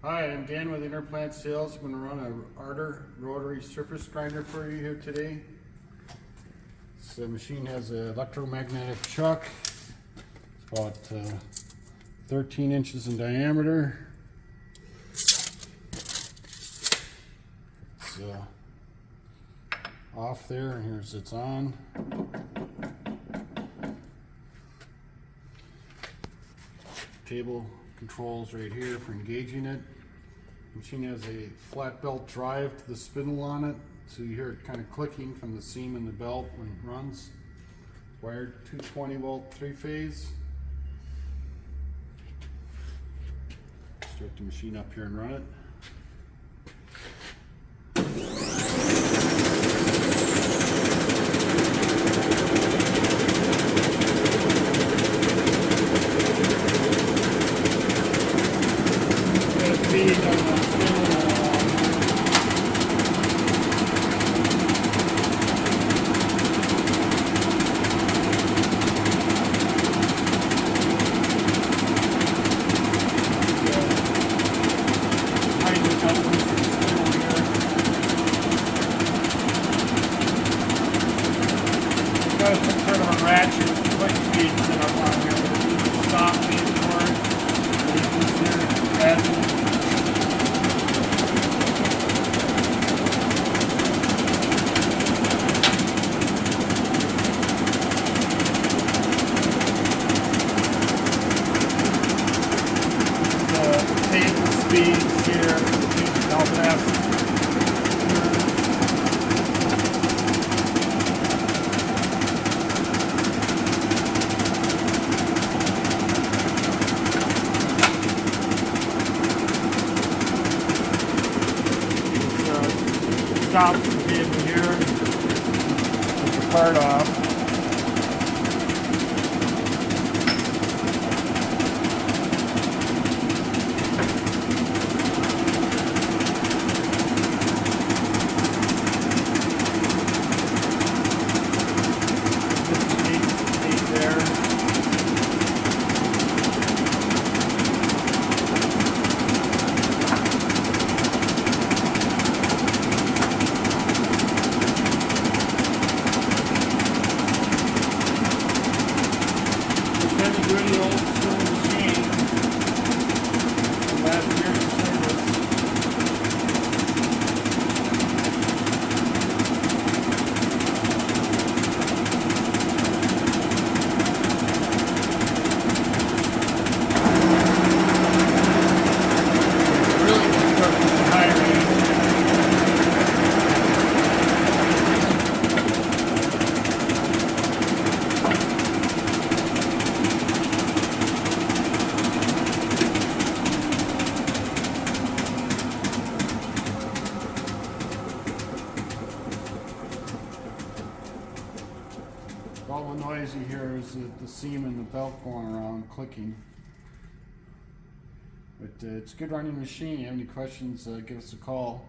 Hi, I'm Dan with Interplant Sales. I'm going to run a Rotary surface grinder for you here today. This machine has an electromagnetic chuck. It's about 13 inches in diameter. It's off there, and here's it's on. Table controls right here for engaging it. The machine has a flat belt drive to the spindle on it, so you hear it kind of clicking from the seam in the belt when it runs. Wired 220 volt 3-phase. Start the machine up here and run it. Got some sort of a ratchet quick speed set up on here. Stop these for it. You can see it ratchet. Table speeds here. You can help that. Stop the table here, put the part off. Really old school machine. Last year's service. Really constructed the high range. All the noise you hear is the seam in the belt going around clicking. But it's a good running machine. If you have any questions, give us a call.